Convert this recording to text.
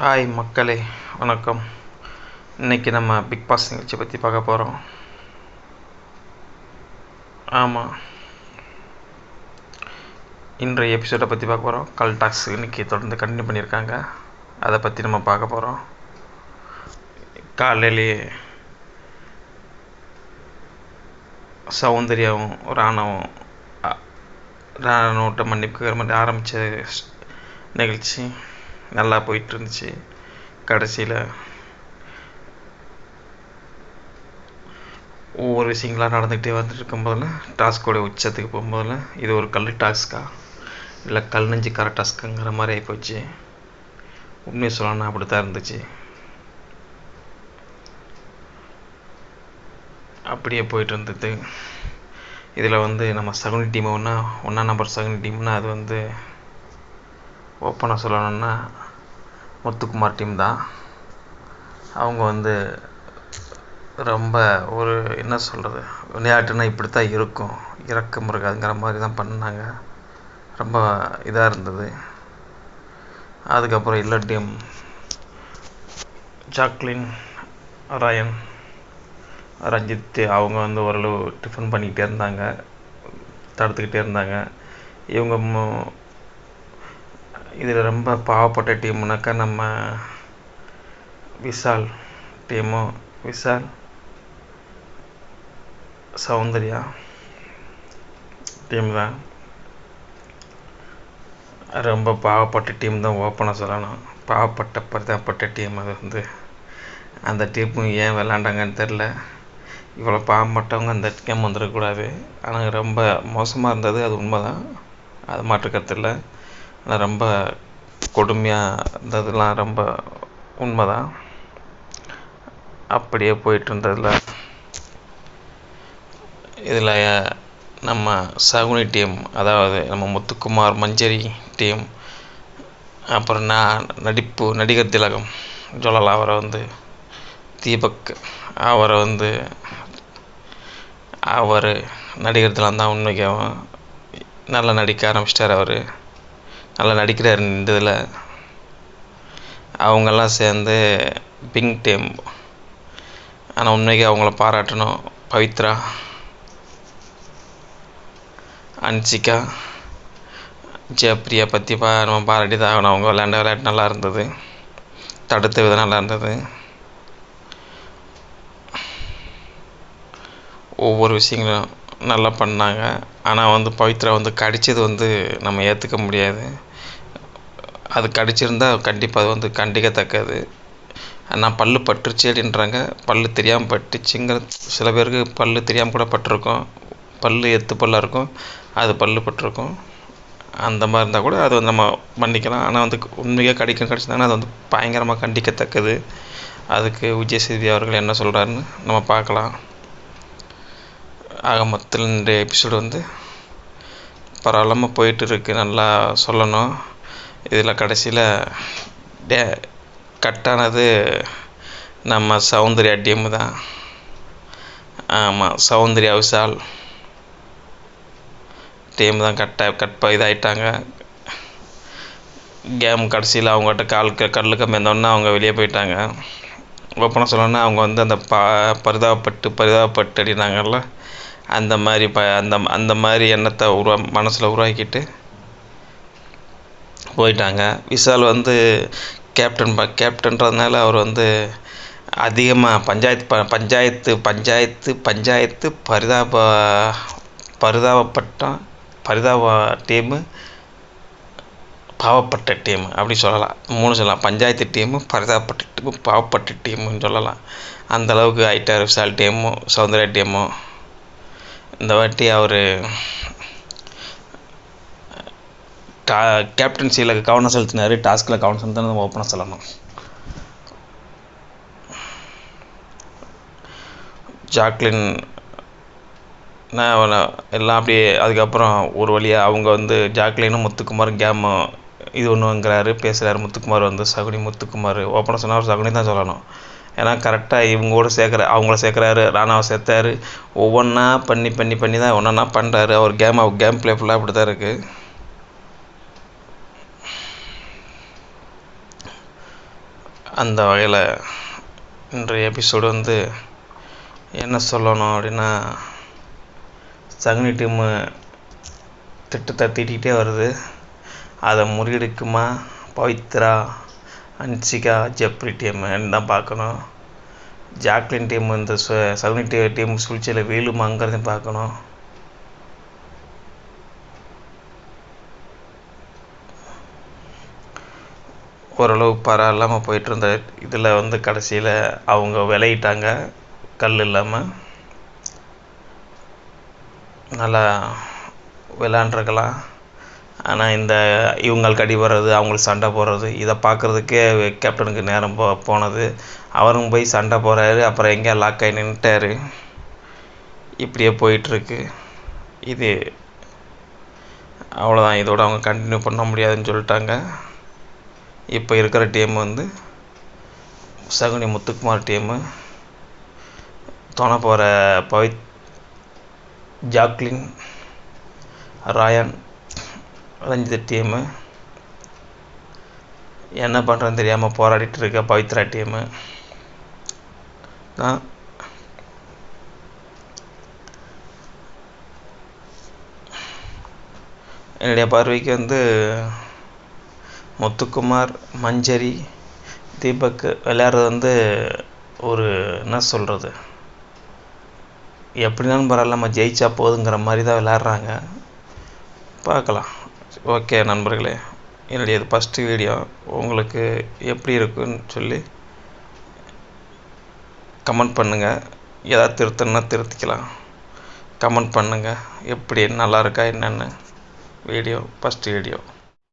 Hi மக்களே, வணக்கம். இன்றைக்கி நம்ம பிக் பாஸ் நிகழ்ச்சி பற்றி பார்க்க போகிறோம். ஆமாம், இன்றைய எபிசோடை பற்றி பார்க்க போகிறோம். கல் டாக்ஸ் இன்றைக்கி தொடர்ந்து கண்டினியூ பண்ணியிருக்காங்க. அதை பற்றி நம்ம பார்க்க போகிறோம். காலையிலேயே சௌந்தர்யாவும் ராணுவட்ட மன்னிப்புக்கிற மாதிரி ஆரம்பித்த நிகழ்ச்சி நல்லா போயிட்டு இருந்துச்சு. கடைசியில் ஒவ்வொரு விஷயங்களாக நடந்துக்கிட்டே வந்துட்டு இருக்கும்போதில் டாஸ்கோடைய உச்சத்துக்கு போகும்போதில் இது ஒரு கல் டாஸ்க்கா இல்லை கல் நெஞ்சு கர டாஸ்க்குங்கிற மாதிரி ஆகிப்போச்சு. உண்மையை சொல்லணும்னா அப்படி தான் இருந்துச்சு. அப்படியே போயிட்டு இருந்தது. இதில் நம்ம சகுனி டீம் ஒன்றா நம்பர் சகுனி டீம்னா அது ஓப்பனாக சொல்லணும்னா முத்துக்குமார் டீம் தான். அவங்க ரொம்ப ஒரு என்ன சொல்கிறது, விளையாட்டுன்னா இப்படி தான் இருக்கும், இறக்கம் இருக்காதுங்கிற மாதிரி தான் பண்ணாங்க. ரொம்ப இதாக இருந்தது. அதுக்கப்புறம் இல்லை டீம் ஜாக்லின், ராயன், ரஞ்சித் அவங்க ஓரளவு டிஃபன் பண்ணிக்கிட்டே இருந்தாங்க, தடுத்துக்கிட்டே இருந்தாங்க. இவங்க இதில் ரொம்ப பாவப்பட்ட டீம்னாக்கா நம்ம விஷால் டீமும், விஷால் சௌந்தர்யா டீம் தான். ரொம்ப பாவப்பட்ட டீம் தான் ஓப்பனாக சொல்லணும். பரிதாபப்பட்ட டீம். அது அந்த டீம் ஏன் விளாண்டாங்கன்னு தெரில. இவ்வளோ பாவப்பட்டவங்க அந்த கேம் வந்துடக்கூடாது. ஆனால் ரொம்ப மோசமாக இருந்தது, அது உண்மை தான், அது மாற்றுக்கருத்தில். ஆனால் ரொம்ப கொடுமையாக இருந்ததுலாம் ரொம்ப உண்மை தான். அப்படியே போயிட்டு இருந்ததில் இதில் நம்ம சகுனி டீம், அதாவது நம்ம முத்துக்குமார் மஞ்சரி டீம், அப்புறம் நடிகர் திலகம் சொல்லலாம். அவரை தீபக், அவர் நடிகர் திலகம் தான். உண்மைக்கு நல்லா நடிக்க ஆரம்பிச்சிட்டார். அவர் நல்லா நடிக்கிறார் இந்த இதில். அவங்கெல்லாம் சேர்ந்து பிங்க் டீம். ஆனால் உண்மைக்கு அவங்கள பாராட்டணும். பவித்ரா, அன்சிகா, ஜெயப்ரியா பற்றி நம்ம பாராட்டி தான் ஆகணும். அவங்க விளையாட்டு நல்லா இருந்தது, தடுத்த விதம் நல்லா இருந்தது. ஒவ்வொரு விஷயங்களும் நல்லா பண்ணாங்க. ஆனால் பவித்ரா கடித்தது நம்ம ஏற்றுக்க முடியாது. அது கடிச்சிருந்தால் கண்டிப்பாக அது கண்டிக்கத்தக்கது. ஆனால் பல்லு பட்டுருச்சு அப்படின்றாங்க. பல்லு தெரியாமல் பட்டுச்சுங்கிற சில பேருக்கு பல்லு தெரியாமல் கூட பட்டிருக்கும். பல்லு எத்து பல்லாக இருக்கும், அது பல்லு பட்டிருக்கும். அந்த மாதிரி இருந்தால் கூட அது நம்ம மன்னிக்கலாம். ஆனால் உண்மையாக கடிச்சிருந்தாங்கன்னா அது பயங்கரமாக கண்டிக்கத்தக்கது. அதுக்கு விஜய் சேதுபதி அவர்கள் என்ன சொல்கிறாருன்னு நம்ம பார்க்கலாம். ஆக மொத்தத்தில் இந்த எபிசோடு பரவாயில்லாமல் போயிட்டு இருக்குது, நல்லா சொல்லணும். இதில் கடைசியில் கட்டானது நம்ம சௌந்தர்யா டீமு தான். ஆமாம், சௌந்தர்யா விஷால் டீம் தான் இதாகிட்டாங்க. கேம் கடைசியில் அவங்ககிட்ட கல் கம்மியிருந்தோன்னே அவங்க வெளியே போயிட்டாங்க. ஓப்பனாக சொல்லணுன்னா அவங்க அந்த பரிதாபப்பட்டு அப்படின்னாங்கல்ல, அந்த மாதிரி அந்த மாதிரி எண்ணத்தை மனசில் உருவாக்கிட்டு போயிட்டாங்க. விஷால் கேப்டன்றதுனால அவர் அதிகமாக பஞ்சாயத்து பரிதாப டீமு, பாவப்பட்ட டீம் அப்படி சொல்லலாம். 3 சொல்லலாம். பஞ்சாயத்து டீமு, பரிதாபப்பட்ட டீமு, பாவப்பட்ட டீமுன்னு சொல்லலாம். அந்தளவுக்கு ஆயிட்டார் விஷால் டீமும் சௌந்தர்யா டீமும். இந்த வாட்டி அவர் கேப்டன்சியில் கவனம் செலுத்தினார், டாஸ்கில் கவனம் செலுத்தினா நம்ம ஓப்பனாக சொல்லணும். ஜாக்லின் எல்லாம் அப்படியே அதுக்கப்புறம் ஒரு வழியாக அவங்க ஜாக்லினும் முத்துக்குமார் கேமு இது ஒன்றுங்கிறாரு, பேசுகிறாரு. முத்துக்குமார் சகுனி முத்துக்குமார் ஓப்பனாக சொன்னால் சகுனி தான் சொல்லணும். ஏன்னா கரெக்டாக இவங்களோட அவங்கள சேர்க்குறாரு, ராணாவை சேர்த்தாரு. ஒவ்வொன்றா பண்ணி தான் ஒன்றா பண்ணுறாரு. அவர் கேம் பிளே ஃபுல்லாக அப்படி தான் இருக்குது. அந்த வகையில் இன்றைய எபிசோடு வந்து என்ன சொல்லணும் அப்படின்னா, சகுனி டீமு திட்டத்தை தீட்டிகிட்டே வருது. அதை முறியடிக்குமா பவித்ரா, அன்சிகா, ஜெப்ரி டீம்னு தான் பார்க்கணும். ஜாக்லின் டீம் இந்த சகுனி டீம் சூழ்ச்சியில் வீழுமாங்கிறத பார்க்கணும். ஓரளவு பரவாயில்லாமல் போயிட்டு இருந்த இதில் வந்து கடைசியில் அவங்க விளையிட்டாங்க. கல் இல்லாமல் நல்லா விளாண்டுருக்கலாம். ஆனால் இந்த இவங்களுக்கு அடி வர்றது, அவங்களுக்கு சண்டை போடுறது, இதை பார்க்குறதுக்கே கேப்டனுக்கு நேரம் போனது. அவரும் போய் சண்டை போடுறாரு, அப்புறம் எங்கேயா லாக் ஆகி நின்றுட்டார். இப்படியே போயிட்டுருக்கு. இது அவ்வளோதான். இதோட அவங்க கண்டினியூ பண்ண முடியாதுன்னு சொல்லிட்டாங்க. இப்போ இருக்கிற டீம் வந்து சகுனி முத்துக்குமார் டீமு, துணை போகிற ஜாக்லின், ராயன், ரஞ்சித் டீமு, என்ன பண்ணுறதுன்னு தெரியாமல் போராடிட்டு இருக்க பவித்ரா டீமு தான். என்னுடைய பார்வைக்கு வந்து முத்துக்குமார், மஞ்சரி, தீபக் விளையாடுறது வந்து ஒரு என்ன சொல்கிறது, எப்படினாலும் பரவாயில்ல நம்ம ஜெயிச்சா போதுங்கிற மாதிரி தான் விளையாடுறாங்க. பார்க்கலாம். ஓகே நண்பர்களே, என்னுடைய இது ஃபஸ்ட்டு வீடியோ. உங்களுக்கு எப்படி இருக்குன்னு சொல்லி கமெண்ட் பண்ணுங்கள். ஏதாவது திருத்தணுன்னா திருத்திக்கலாம். கமெண்ட் பண்ணுங்கள் எப்படி நல்லா இருக்கா என்னென்னு. Video first video.